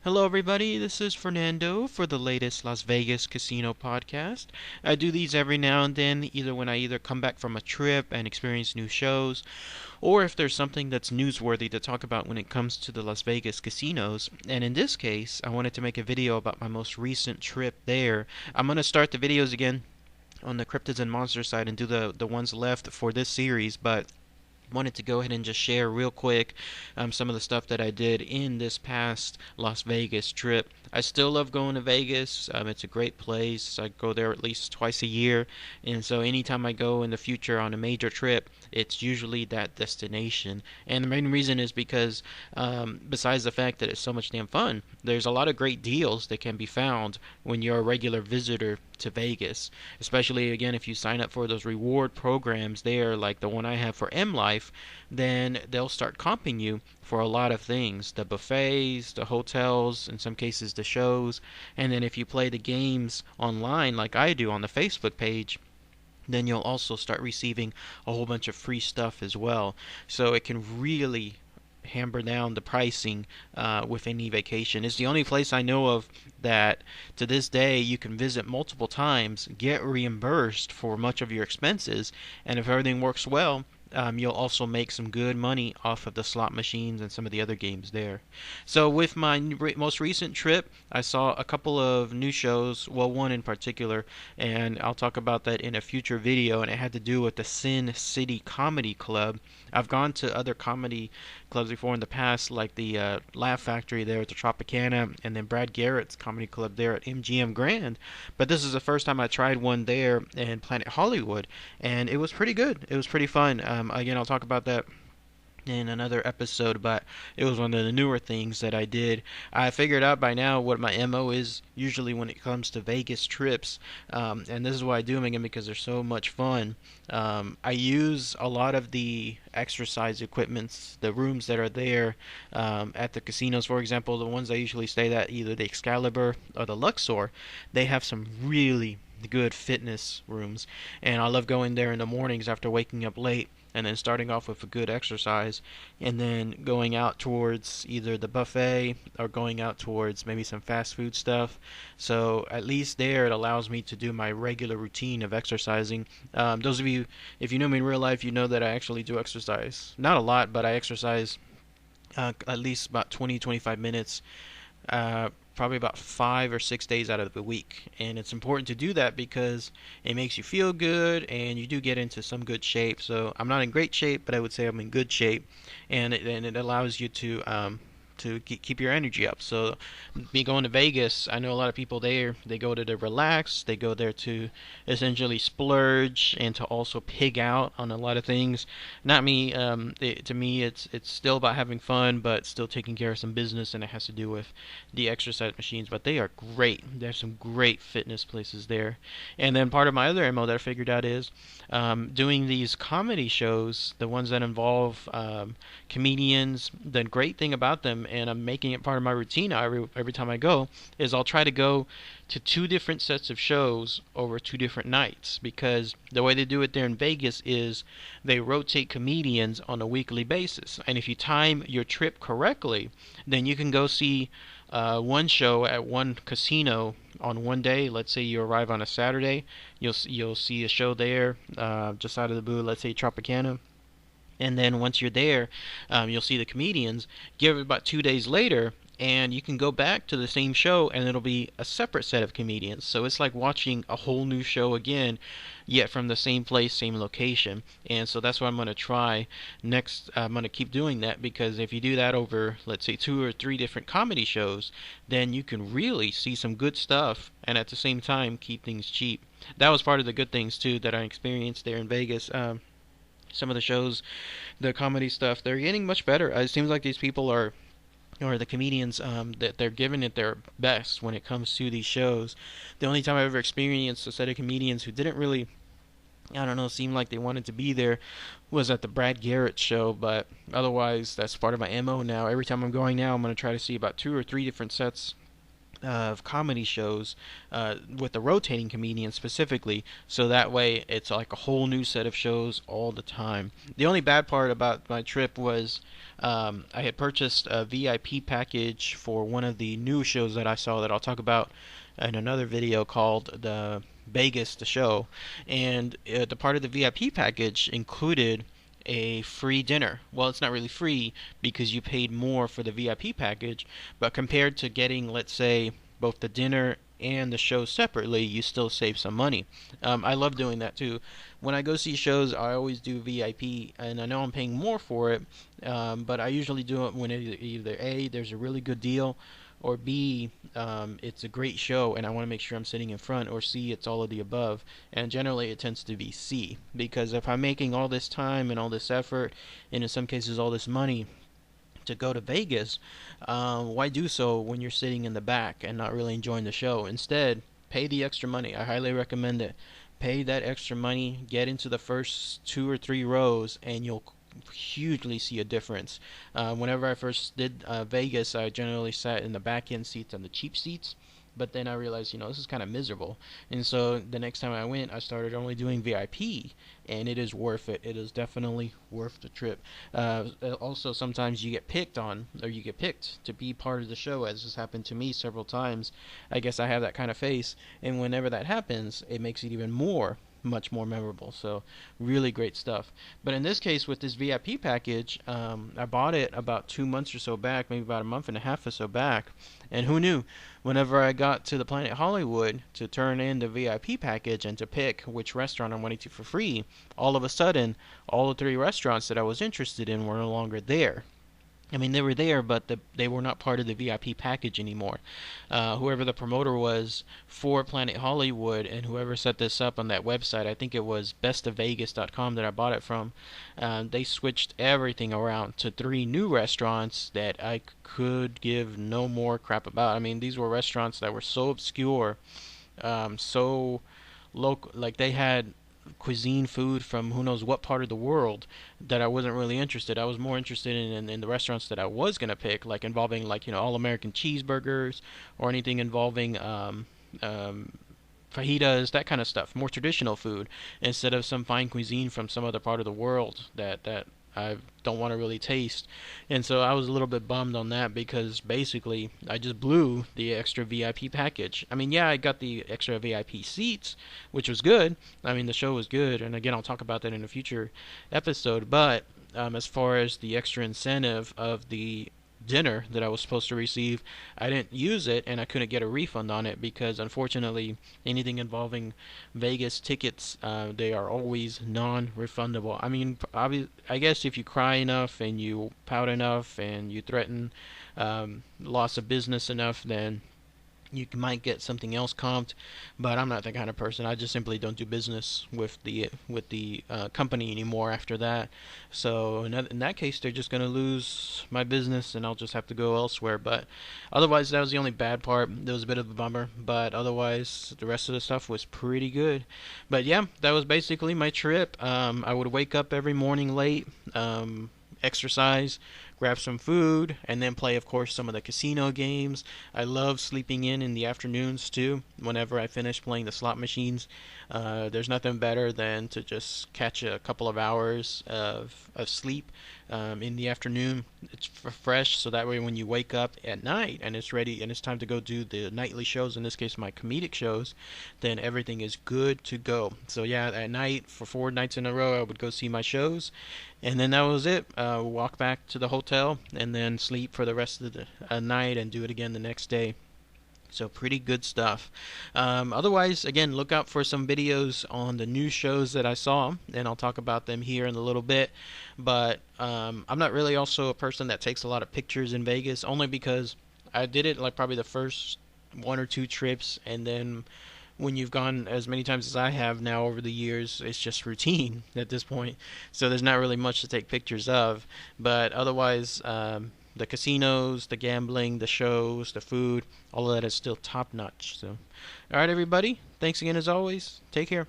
Hello, everybody. This is Fernando for the latest Las Vegas Casino podcast. I do these every now and then, either when I either come back from a trip and experience new shows, or if there's something that's newsworthy to talk about when it comes to the Las Vegas casinos. And in this case, I wanted to make a video about my most recent trip there. I'm going to start the videos again on the Cryptids and Monsters side and do the ones left for this series, but wanted to go ahead and just share real quick some of the stuff that I did in this past Las Vegas trip. I still love going to Vegas. It's a great place. I go there at least twice a year, and so anytime I go in the future on a major trip, it's usually that destination. And the main reason is because, besides the fact that it's so much damn fun, there's a lot of great deals that can be found when you're a regular visitor to Vegas. Especially again if you sign up for those reward programs there, like the one I have for M Life, then they'll start comping you for a lot of things: the buffets, the hotels, in some cases the shows. And then if you play the games online like I do on the Facebook page, then you'll also start receiving a whole bunch of free stuff as well. So it can really hammer down the pricing with any vacation. It's the only place I know of that to this day you can visit multiple times, get reimbursed for much of your expenses, and if everything works well, you'll also make some good money off of the slot machines and some of the other games there. So with my most recent trip, I saw a couple of new shows, well, one in particular, and I'll talk about that in a future video, and it had to do with the Sin City Comedy Club. I've gone to other comedy clubs before in the past, like the Laugh Factory there at the Tropicana, and then Brad Garrett's comedy club there at MGM Grand. But this is the first time I tried one there in Planet Hollywood, and it was pretty good. It was pretty fun. Again, I'll talk about that in another episode, but it was one of the newer things that I did. I figured out by now what my MO is usually when it comes to Vegas trips, and this is why I do them again because they're so much fun. I use a lot of the exercise equipments, the rooms that are there at the casinos. For example, the ones I usually stay at, either the Excalibur or the Luxor, they have some really good fitness rooms, and I love going there in the mornings after waking up late and then starting off with a good exercise and then going out towards either the buffet or going out towards maybe some fast food stuff. So at least there it allows me to do my regular routine of exercising. Those of you, if you know me in real life, you know that I actually do exercise. Not a lot, but I exercise at least about 20-25 minutes, probably about 5 or 6 days out of the week. And it's important to do that because it makes you feel good and you do get into some good shape. So I'm not in great shape, but I would say I'm in good shape, and it allows you to keep your energy up. So me going to Vegas, I know a lot of people there, they go to relax, they go there to essentially splurge and to also pig out on a lot of things. Not me. To me, it's still about having fun, but still taking care of some business, and it has to do with the exercise machines. But they are great. There's some great fitness places there. And then part of my other MO that I figured out is doing these comedy shows, the ones that involve comedians. The great thing about them, and I'm making it part of my routine every time I go, is I'll try to go to two different sets of shows over two different nights, because the way they do it there in Vegas is they rotate comedians on a weekly basis, and if you time your trip correctly, then you can go see one show at one casino on one day. Let's say you arrive on a Saturday, you'll see a show there just out of the blue, let's say Tropicana. And then once you're there, you'll see the comedians. Give it about 2 days later, and you can go back to the same show, and it'll be a separate set of comedians. So it's like watching a whole new show again, yet from the same place, same location. And so that's what I'm going to try next. I'm going to keep doing that, because if you do that over, let's say, 2 or 3 different comedy shows, then you can really see some good stuff and at the same time keep things cheap. That was part of the good things, too, that I experienced there in Vegas. Some of the shows, the comedy stuff, they're getting much better. It seems like these people are, or the comedians, that they're giving it their best when it comes to these shows. The only time I've ever experienced a set of comedians who didn't really, I don't know, seem like they wanted to be there was at the Brad Garrett show, but otherwise that's part of my MO now. Every time I'm going now, I'm going to try to see about 2 or 3 different sets of comedy shows with the rotating comedians specifically, so that way it's like a whole new set of shows all the time. The only bad part about my trip was I had purchased a VIP package for one of the new shows that I saw that I'll talk about in another video called the Vegas the show, and the part of the VIP package included a free dinner. Well, it's not really free because you paid more for the VIP package, but compared to getting, let's say, both the dinner and the show separately, you still save some money. I love doing that too. When I go see shows, I always do VIP, and I know I'm paying more for it, but I usually do it when either A, there's a really good deal, or B, it's a great show and I want to make sure I'm sitting in front, or C, it's all of the above. And generally it tends to be C, because if I'm making all this time and all this effort, and in some cases all this money to go to Vegas, why do so when you're sitting in the back and not really enjoying the show? Instead, pay the extra money. I highly recommend it. Pay that extra money, get into the first 2 or 3 rows, and you'll hugely see a difference. Whenever I first did Vegas, I generally sat in the back end seats and the cheap seats. But then I realized, this is kind of miserable. And so the next time I went, I started only doing VIP, and it is worth it. It is definitely worth the trip. Also, sometimes you get picked on, or you get picked to be part of the show, as has happened to me several times. I guess I have that kind of face, and whenever that happens, it makes it even much more memorable. So really great stuff. But in this case, with this VIP package, I bought it about 2 months or so back, maybe about a month and a half or so back, and who knew, whenever I got to the Planet Hollywood to turn in the VIP package and to pick which restaurant I wanted to for free, all of a sudden all the 3 restaurants that I was interested in were no longer there. I mean, they were there, but they were not part of the VIP package anymore. Whoever the promoter was for Planet Hollywood, and whoever set this up on that website, I think it was bestofvegas.com that I bought it from, they switched everything around to 3 new restaurants that I could give no more crap about. I mean, these were restaurants that were so obscure, so local, like they had cuisine food from who knows what part of the world, that I wasn't really interested. I was more interested in the restaurants that I was gonna pick, like involving, like, all American cheeseburgers, or anything involving fajitas, that kind of stuff, more traditional food, instead of some fine cuisine from some other part of the world that I don't want to really taste. And so I was a little bit bummed on that, because basically I just blew the extra VIP package. I mean, yeah, I got the extra VIP seats, which was good. I mean, the show was good, and again, I'll talk about that in a future episode. But as far as the extra incentive of the dinner that I was supposed to receive, I didn't use it, and I couldn't get a refund on it, because unfortunately anything involving Vegas tickets, they are always non-refundable. I mean, I guess if you cry enough and you pout enough and you threaten loss of business enough, then you might get something else comped. But I'm not that kind of person. I just simply don't do business with the company anymore after that. So in that case, they're just gonna lose my business, and I'll just have to go elsewhere. But otherwise, that was the only bad part. It was a bit of a bummer, but otherwise, the rest of the stuff was pretty good. But yeah, that was basically my trip. I would wake up every morning late. Exercise, grab some food, and then play, of course, some of the casino games. I love sleeping in the afternoons too. Whenever I finish playing the slot machines, there's nothing better than to just catch a couple of hours of sleep in the afternoon. It's fresh, so that way when you wake up at night and it's ready and it's time to go do the nightly shows, in this case my comedic shows, then everything is good to go. So yeah, at night for 4 nights in a row, I would go see my shows, and then that was it. Walk back to the hotel and then sleep for the rest of the night and do it again the next day. So pretty good stuff. Otherwise, again, look out for some videos on the new shows that I saw, and I'll talk about them here in a little bit. But I'm not really also a person that takes a lot of pictures in Vegas, only because I did it like probably the first 1 or 2 trips, and then when you've gone as many times as I have now over the years, it's just routine at this point. So there's not really much to take pictures of. But otherwise, the casinos, the gambling, the shows, the food, all of that is still top notch. So, all right, everybody. Thanks again as always. Take care.